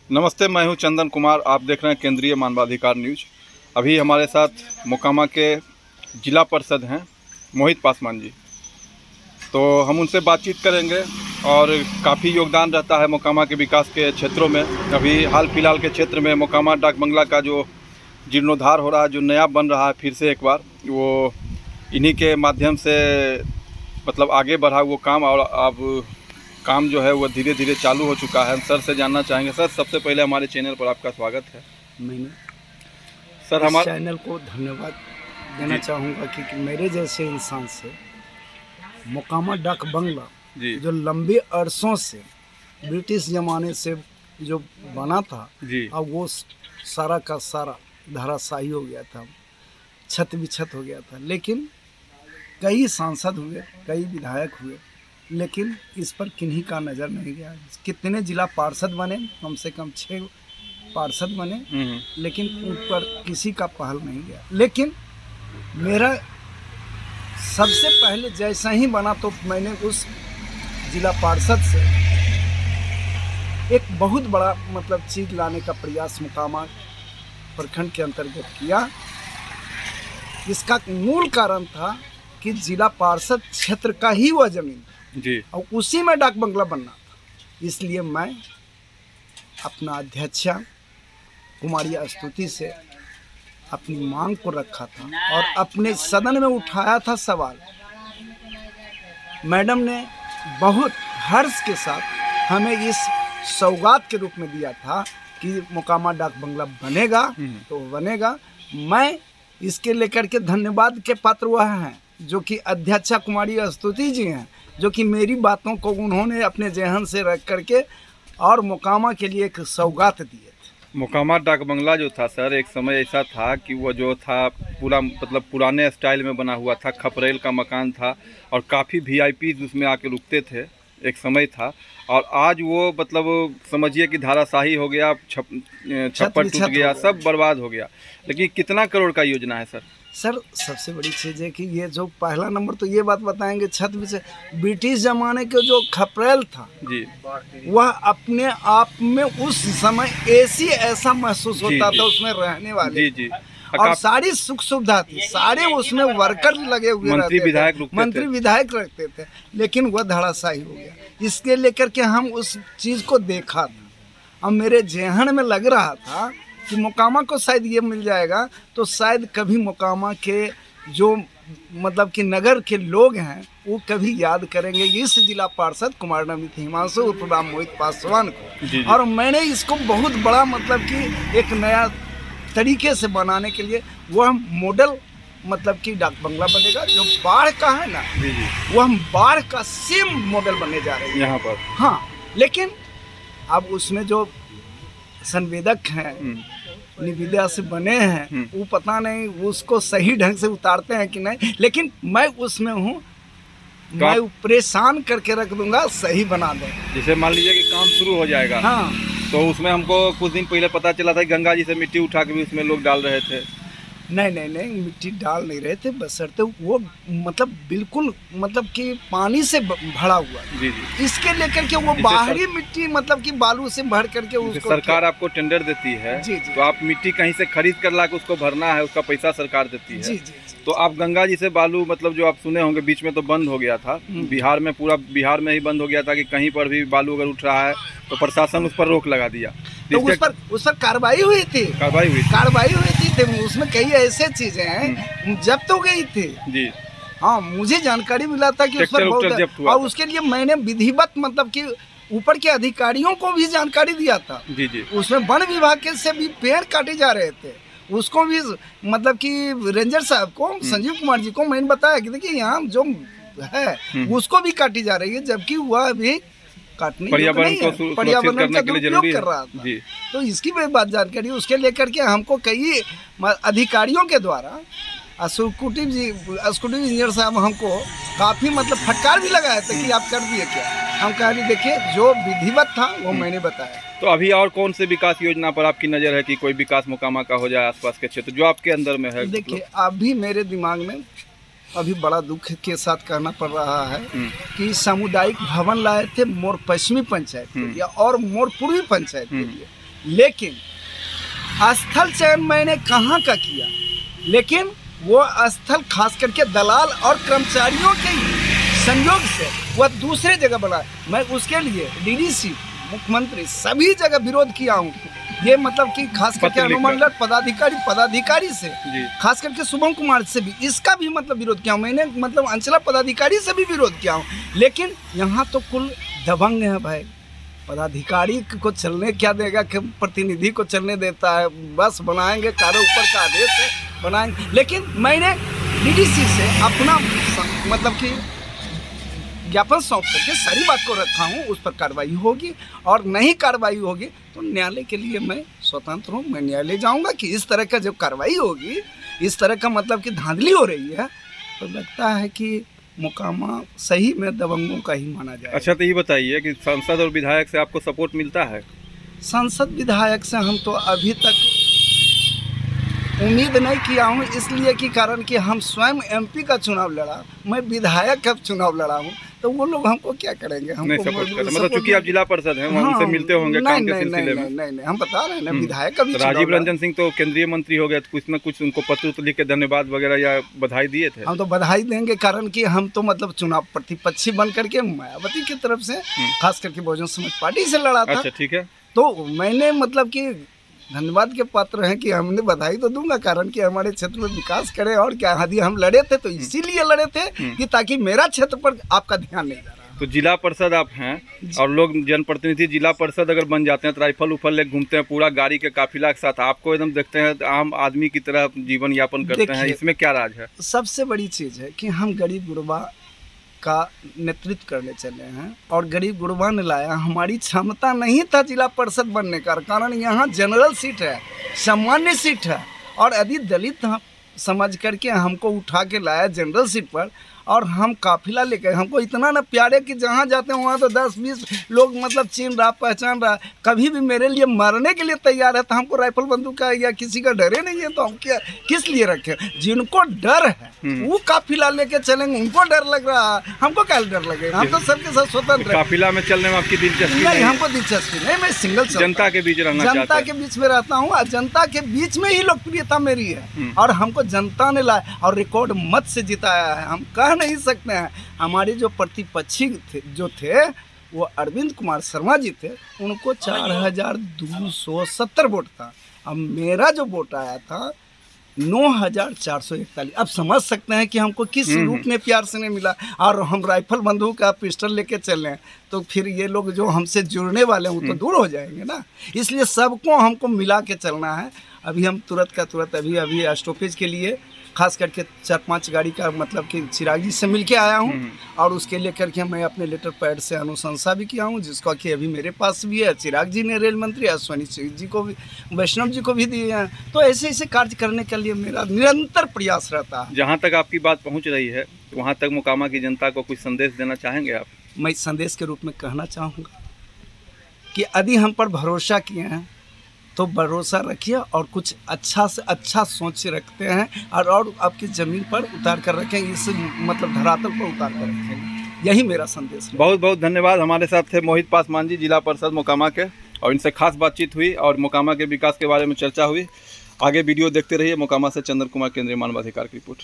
नमस्ते, मैं हूं चंदन कुमार। आप देख रहे हैं केंद्रीय मानवाधिकार न्यूज। अभी हमारे साथ मोकामा के जिला परिषद हैं मोहित पासवान जी, तो हम उनसे बातचीत करेंगे और काफ़ी योगदान रहता है मोकामा के विकास के क्षेत्रों में। अभी हाल फिलहाल के क्षेत्र में मोकामा डाक बंगला का जो जीर्णोद्धार हो रहा है, जो नया बन रहा है फिर से एक बार, वो इन्हीं के माध्यम से मतलब आगे बढ़ा वो काम, और अब काम जो है वो धीरे धीरे चालू हो चुका है। हम सर से जानना चाहेंगे। सर, सबसे पहले हमारे चैनल पर आपका स्वागत है। मैंने सर हमारे चैनल को धन्यवाद देना चाहूँगा कि मेरे जैसे इंसान से मोकामा डाक बंगला जी जो लंबे अरसों से ब्रिटिश ज़माने से जो बना था जी अब वो सारा का सारा धराशायी हो गया था, छत बिछत हो गया था। लेकिन कई सांसद हुए, कई विधायक हुए, लेकिन इस पर किन्हीं का नज़र नहीं गया। कितने जिला पार्षद बने, कम से कम 6 पार्षद बने, लेकिन उन पर किसी का पहल नहीं गया। लेकिन मेरा सबसे पहले जैसा ही बना तो मैंने उस जिला पार्षद से एक बहुत बड़ा मतलब चीज़ लाने का प्रयास मोकामा प्रखंड के अंतर्गत किया। इसका मूल कारण था कि जिला पार्षद क्षेत्र का ही वह जमीन जी और उसी में डाक बंगला बनना था। इसलिए मैं अपना अध्यक्षा कुमारी स्तुति से अपनी मांग को रखा था और अपने सदन में उठाया था सवाल। मैडम ने बहुत हर्ष के साथ हमें इस सौगात के रूप में दिया था कि मोकामा डाक बंगला बनेगा तो बनेगा। मैं इसके लेकर के धन्यवाद के पात्र वह हैं जो कि अध्यक्षा कुमारी स्तुति जी हैं, जो कि मेरी बातों को उन्होंने अपने जहन से रख करके और मोकामा के लिए एक सौगात दिए थे। मोकामा डाक बंगला जो था सर, एक समय ऐसा था कि वो जो था पूरा मतलब पुराने स्टाइल में बना हुआ था, खपरेल का मकान था और काफ़ी वीआईपी उसमें आके रुकते थे, एक समय था। और आज वो मतलब समझिए कि धाराशाही हो गया, छप्पर टूट गया, सब बर्बाद हो गया। लेकिन कितना करोड़ का योजना है सर? सर, सबसे बड़ी चीज़ है कि ये जो पहला नंबर तो ये बात बताएंगे, छत से ब्रिटिश ज़माने के जो खपरेल था जी, वह अपने आप में उस समय एसी ऐसा महसूस होता था उसमें रहने वाले। जी जी, और सारी सुख सुविधा थी, सारे उसमें वर्कर लगे हुए, मंत्री विधायक रखते थे, लेकिन वह धड़ाशायी हो गया। इसके लेकर के हम उस चीज़ को देखा था और मेरे जेहन में लग रहा था कि मोकामा को शायद ये मिल जाएगा तो शायद कभी मोकामा के जो मतलब कि नगर के लोग हैं वो कभी याद करेंगे इस जिला पार्षद कुमार नमित हिमांशु उर्फ राम मोहित पासवान को। और मैंने इसको बहुत बड़ा मतलब कि एक नया तरीके से बनाने के लिए वह मॉडल मतलब कि डाक बंगला बनेगा जो बाढ़ का है ना, वह बाढ़ का सेम मॉडल बनने जा रहे हैं यहाँ पर। हाँ, लेकिन अब उसमें जो संवेदक हैं निविदा से बने हैं वो पता नहीं उसको सही ढंग से उतारते हैं कि नहीं, लेकिन मैं उसमें हूँ, मैं परेशान करके रख दूंगा, सही बना दें। जैसे मान लीजिए कि काम शुरू हो जाएगा, हाँ, तो उसमें हमको कुछ दिन पहले पता चला था कि गंगा जी से मिट्टी उठा के भी उसमें लोग डाल रहे थे। नहीं, मिट्टी डाल नहीं रहे थे, बशर्ते वो मतलब बिल्कुल मतलब कि पानी से भरा हुआ। जी। इसके लेकर के वो बाहरी मिट्टी मतलब कि बालू से भर करके उसको सरकार आपको टेंडर देती है। जी। तो आप मिट्टी कहीं से खरीद कर ला के उसको भरना है, उसका पैसा सरकार देती है। जी। तो आप गंगा जी से बालू मतलब जो आप सुने होंगे बीच में तो बंद हो गया था, बिहार में, पूरा बिहार में ही बंद हो गया था कि कहीं पर भी बालू अगर उठ रहा है तो प्रशासन उस पर रोक लगा दिया। तो उस पर कार्रवाई हुई थी। उसमें कई ऐसे चीजें हैं जब्त हो गई थी जी। हाँ, मुझे जानकारी मिला था कि उस पर बहुत, और उसके लिए मैंने विधिवत मतलब कि ऊपर के अधिकारियों को भी जानकारी दिया था। जी। उसमें वन विभाग के से भी पेड़ काटे जा रहे थे, उसको भी मतलब कि रेंजर साहब को, संजीव कुमार जी को मैंने बताया कि देखिए यहाँ जो है उसको भी काटी जा रही है, जबकि वह अभी काटने पर्यावरण का दुरुपयोग कर रहा था। तो इसकी भी बात जानकारी उसके लेकर के हमको कई अधिकारियों के द्वारा एग्जीक्यूटिव इंजीनियर साहब हमको काफ़ी मतलब फटकार भी लगाया था कि आप कर दिए क्या। हम कह रहे देखिए जो विधिवत था वो मैंने बताया। तो अभी और कौन से विकास योजना पर आपकी नज़र है कि कोई विकास मोकामा का हो जाए आसपास के क्षेत्र जो आपके अंदर में है? देखिए अभी मेरे दिमाग में अभी बड़ा दुख के साथ कहना पड़ रहा है कि सामुदायिक भवन लाए थे मोर पश्चिमी पंचायत के लिए और मोर पूर्वी पंचायत के लिए, लेकिन स्थल चयन मैंने कहाँ का किया, लेकिन वो स्थल खास करके दलाल और कर्मचारियों के संयोग से वह दूसरे जगह बना। मैं उसके लिए डीडीसी, मुख्यमंत्री सभी जगह विरोध किया हूँ। ये मतलब कि खास करके अनुमंडल पदाधिकारी से, खास करके शुभम कुमार से भी इसका भी मतलब विरोध किया हूँ मैंने, मतलब अंचला पदाधिकारी से भी विरोध किया हूँ। लेकिन यहाँ तो कुल दबंग है भाई, पदाधिकारी को चलने क्या देगा कि प्रतिनिधि को चलने देता है, बस बनाएंगे कार्य ऊपर का आदेश है बनाएंगे। लेकिन मैंने डीडीसी से अपना मतलब कि ज्ञापन सौंप करके सारी बात को रखा हूँ, उस पर कार्रवाई होगी, और नहीं कार्रवाई होगी तो न्यायालय के लिए मैं स्वतंत्र हूँ। मैं न्यायालय जाऊँगा कि इस तरह का जब कार्रवाई होगी, इस तरह का मतलब कि धांधली हो रही है, तो लगता है कि मोकामा सही में दबंगों का ही माना जाए। अच्छा, तो ये बताइए कि सांसद और विधायक से आपको सपोर्ट मिलता है? सांसद विधायक से हम तो अभी तक उम्मीद नहीं किया हूँ, इसलिए कि कारण कि हम स्वयं एमपी का चुनाव लड़ा, मैं विधायक का चुनाव लड़ा हूँ, तो वो लोग हमको क्या करेंगे? हमको नहीं सपोर्ट करते, मतलब चूंकि आप जिला परिषद हैं, वहाँ उनसे मिलते होंगे काम के सिलसिले में। नहीं, हम बता रहे हैं ना, विधायक का भी। राजीव रंजन सिंह तो केंद्रीय मंत्री हो गए, तो कुछ न कुछ उनको पत्र लिख के धन्यवाद वगैरह या बधाई दिए थे? हम तो बधाई देंगे, कारण कि हम तो मतलब चुनाव प्रतिपक्षी बन करके मायावती की तरफ से, खास करके बहुजन समाज पार्टी से लड़ा था। अच्छा, ठीक है। तो मैंने मतलब कि धन्यवाद के पात्र हैं कि हमने बधाई तो दूंगा, कारण कि हमारे क्षेत्र में विकास करे। और क्या, यदि हम लड़े थे तो इसीलिए लड़े थे कि ताकि मेरा क्षेत्र पर आपका ध्यान नहीं जा रहा। तो जिला परिषद आप हैं, और लोग जनप्रतिनिधि जिला परिषद अगर बन जाते हैं तो राइफल उफल लेके घूमते हैं पूरा गाड़ी के काफिला के साथ, आपको एकदम देखते हैं आम आदमी की तरह जीवन यापन करते हैं, इसमें क्या राज है? सबसे बड़ी चीज़ है कि हम गरीब गुरबा का नेतृत्व करने चले हैं, और गरीब गुरबा ने लाया। हमारी क्षमता नहीं था जिला परिषद बनने का, कारण यहाँ जनरल सीट है, सामान्य सीट है, और यदि दलित समझ करके हमको उठा के लाया जनरल सीट पर, और हम काफिला लेकर, हमको इतना ना प्यारे कि जहाँ जाते हैं वहाँ तो 10-20 लोग मतलब चिन्ह रहा, पहचान रहा, कभी भी मेरे लिए मरने के लिए तैयार है। तो हमको राइफल बंदूक का या किसी का डरे नहीं है, तो हम क्या किस लिए रखें? जिनको डर है वो काफिला लेके चलेंगे, उनको डर लग रहा है, हमको क्या डर लगेगा? हम तो सबके साथ स्वतंत्र। काफिला में चलने में आपकी दिलचस्पी नहीं? हमको दिलचस्पी नहीं, मैं सिंगल जनता के बीच रहना चाहता हूं। जनता के बीच में रहता हूँ, और जनता के बीच में ही लोकप्रियता मेरी है, और हमको जनता ने लाया और रिकॉर्ड मत से जिताया है। हम कह नहीं सकते हैं। हमारे जो प्रतिपक्षी थे वो अरविंद कुमार शर्मा जी थे, उनको 4270 वोट था। अब मेरा जो वोट आया था 9441। अब समझ सकते हैं कि हमको किस रूप में प्यार से नहीं मिला, और हम राइफल बंदूक का पिस्टल लेके चल रहे हैं, तो फिर ये लोग जो हमसे जुड़ने वाले हैं वो तो दूर हो जाएंगे ना। इसलिए सबको हमको मिला के चलना है। अभी हम तुरंत का तुरंत अभी स्टॉपेज के लिए खास करके 4-5 गाड़ी का मतलब कि चिराग जी से मिल के आया हूँ, और उसके लेकर के मैं अपने लेटर पैड से अनुशंसा भी किया हूँ, जिसका कि अभी मेरे पास भी है। चिराग जी ने रेल मंत्री अश्वनी जी को भी, वैष्णव जी को भी दिए हैं। तो ऐसे ऐसे कार्य करने के लिए मेरा निरंतर प्रयास रहता है। जहाँ तक आपकी बात पहुँच रही है, वहाँ तक मोकामा की जनता को कुछ संदेश देना चाहेंगे आप? मैं संदेश के रूप में कहना चाहूँगा कि यदि हम पर भरोसा किए हैं तो भरोसा रखिए, और कुछ अच्छा से अच्छा सोच रखते हैं, और आपकी ज़मीन पर उतार कर रखें, इस मतलब धरातल पर उतार कर रखें। यही मेरा संदेश है। बहुत बहुत धन्यवाद। हमारे साथ थे मोहित पासवान जी, जिला परिषद मोकामा के, और इनसे खास बातचीत हुई और मोकामा के विकास के बारे में चर्चा हुई। आगे वीडियो देखते रहिए। मोकामा से चंदन कुमार, केंद्रीय मानवाधिकार की रिपोर्ट।